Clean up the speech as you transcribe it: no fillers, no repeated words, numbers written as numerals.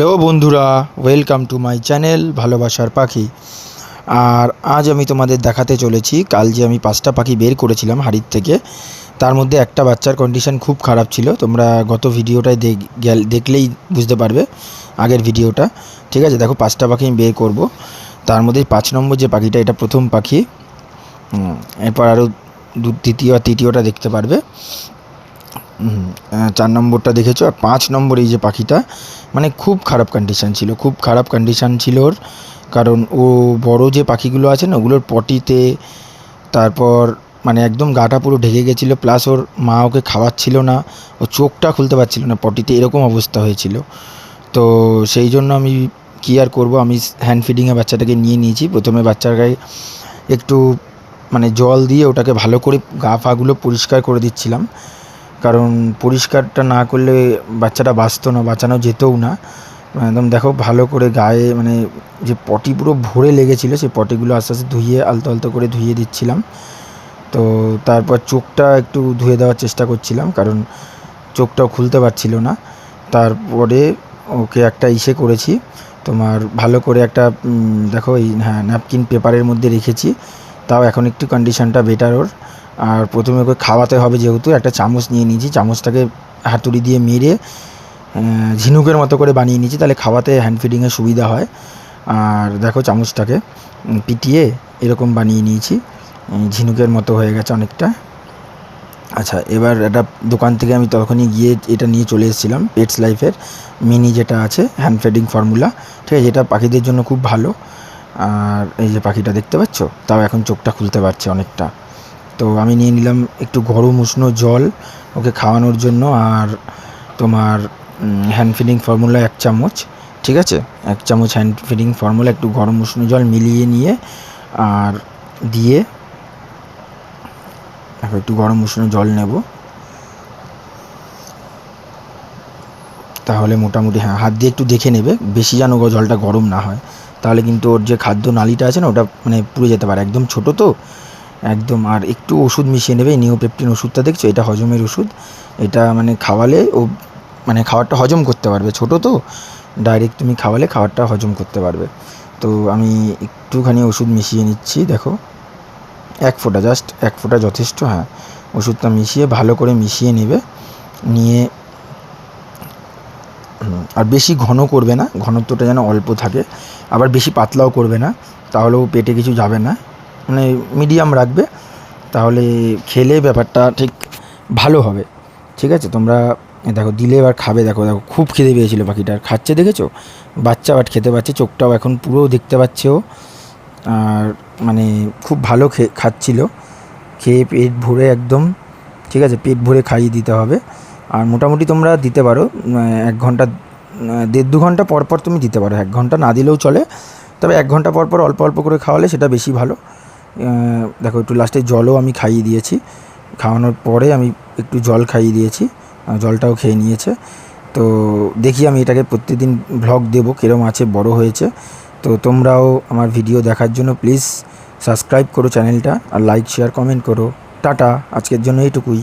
Hello বন্ধুরা, welcome to my channel ভালোবাসার পাখি। আর আজ আমি তোমাদের দেখাতে চলেছি কাল যে আমি 5টা পাখি বের করেছিলাম হাড়ির থেকে, তার মধ্যে একটা বাচ্চার কন্ডিশন খুব খারাপ ছিল। তোমরা গত ভিডিওটায় দেখলেই বুঝতে পারবে, আগের ভিডিওটা। ঠিক আছে, দেখো 5টা পাখি আমি বের করব, তার মধ্যে 5 নম্বর যে পাখিটা, এটা প্রথম পাখি। এরপর আরও দ্বিতীয় আর তৃতীয়টা দেখতে পারবে। 4 নম্বরটা দেখেছো, আর 5 নম্বর এই যে পাখিটা, মানে খুব খারাপ কন্ডিশান ছিল, খুব খারাপ কন্ডিশান ছিল ওর। কারণ ও বড় যে পাখিগুলো আছে না, ওগুলোর পটিতে, তারপর মানে একদম গাটা পুরো ঢেকে গেছিলো, প্লাস ওর মা ওকে খাওয়াচ্ছিল না, ও চোখটা খুলতে পারছিল না পটিতে, এরকম অবস্থা হয়েছিল। তো সেই জন্য আমি কী আর করবো, আমি হ্যান্ড ফিডিংয়ে বাচ্চাটাকে নিয়ে নিয়েছি। প্রথমে বাচ্চার গায়ে একটু মানে জল দিয়ে ওটাকে ভালো করে গা ফাগুলো পরিষ্কার করে দিচ্ছিলাম, কারণ পরিষ্কারটা না করলে বাচ্চাটা বাঁচতো না, বাঁচানো যেতও না। একদম দেখো ভালো করে গায়ে মানে যে পটি পুরো ভরে লেগেছিলো, সেই পটিগুলো আস্তে আস্তে ধুয়ে আলতো আলতো করে ধুয়ে দিচ্ছিলাম। তো তারপর চোখটা একটু ধুয়ে দেওয়ার চেষ্টা করছিলাম, কারণ চোখটাও খুলতে পারছিল না। তারপরে ওকে একটা ইসে করেছি, তোমার ভালো করে একটা দেখো এই ন্যাপকিন পেপারের মধ্যে রেখেছি, তাও এখন একটু কন্ডিশনটা বেটার ওর। আর প্রথমে ওকে খাওয়াতে হবে, যেহেতু একটা চামচ নিয়ে নিয়েছি, চামচটাকে হাতুড়ি দিয়ে মেরে ঝিনুকের মতো করে বানিয়ে নিয়েছি, তাহলে খাওয়াতে হ্যান্ড ফিডিংয়ে সুবিধা হয়। আর দেখো চামচটাকে পিটিয়ে এরকম বানিয়ে নিয়েছি, ঝিনুকের মতো হয়ে গেছে অনেকটা। আচ্ছা, এবার একটা দোকান থেকে আমি তখনই গিয়ে এটা নিয়ে চলে এসেছিলাম, পেটস লাইফের মিনি যেটা আছে হ্যান্ড ফিডিং ফর্মুলা। ঠিক আছে, এটা পাখিদের জন্য খুব ভালো। আর এই যে পাখিটা দেখতে পাচ্ছ, তাও এখন চোখটা খুলতে পারছে অনেকটা। তো আমি নিয়ে নিলাম একটু গরম উষ্ণ জল ওকে খাওয়ানোর জন্য, আর তোমার হ্যান্ড ফিডিং ফর্মুলা 1 চামচ। ঠিক আছে, 1 চামচ হ্যান্ড ফিডিং ফর্মুলা একটু গরম উষ্ণ জল মিলিয়ে নিয়ে আর দিয়ে একটু গরম উষ্ণ জল নেব, তাহলে মোটামুটি হাত দিয়ে একটু দেখে নেবে, বেশি যেন জলটা গরম না হয়, তাহলে কিন্তু ওর যে খাদ্য নালীটা আছে না, ওটা মানে পুড়ে যেতে পারে, একদম ছোটো তো একদম। আর একটু ওষুধ মিশিয়ে নেবে, নিওপেপটিন ওষুধটা দেখছো, এটা হজমের ওষুধ। এটা মানে খাওয়ালে ও মানে খাবারটা হজম করতে পারবে, ছোটো তো, ডাইরেক্ট তুমি খাওয়ালে খাবারটা হজম করতে পারবে। তো আমি একটুখানি ওষুধ মিশিয়ে নিচ্ছি, দেখো 1 ফোঁটা, জাস্ট 1 ফোঁটা যথেষ্ট। হ্যাঁ, ওষুধটা মিশিয়ে ভালো করে মিশিয়ে নেবে, নিয়ে আর বেশি ঘন করবে না, ঘনত্বটা যেন অল্প থাকে, আবার বেশি পাতলাও করবে না, তাহলেও পেটে কিছু যাবে না, মানে মিডিয়াম রাখবে, তাহলে খেলে ব্যাপারটা ঠিক ভালো হবে। ঠিক আছে, তোমরা দেখো দিলে এবার খাবে, দেখো দেখো খুব খিদে পেয়েছিলো পাখিটার, খাচ্ছে দেখেছো, বাচ্চা বাট খেতে পাচ্ছে, চোখটাও এখন পুরো দেখতে পাচ্ছে ও। আর মানে খুব ভালো খাচ্ছিলো, খেয়ে পেট ভরে একদম। ঠিক আছে, পেট ভরে খাইয়ে দিতে হবে। আর মোটামুটি তোমরা দিতে পারো 1 ঘন্টা, 1.5-2 ঘন্টা পর পর তুমি দিতে পারো, 1 ঘন্টা না দিলেও চলে, তবে 1 ঘন্টা পর পর অল্প অল্প করে খাওয়ালে সেটা বেশি ভালো। দেখো একটু লাস্টে জলও আমি খাইয়ে দিয়েছি, খাওয়ানোর পরে আমি একটু জল খাইয়ে দিয়েছি, জলটাও খেয়ে নিয়েছে। তো দেখি আমি এটাকে প্রত্যেকদিন ভ্লগ দেবো কীরকম আছে, বড় হয়েছে। তো তোমরাও আমার ভিডিও দেখার জন্য প্লিজ সাবস্ক্রাইব করো চ্যানেলটা, আর লাইক শেয়ার কমেন্ট করো। টাটা, আজকের জন্য এইটুকুই।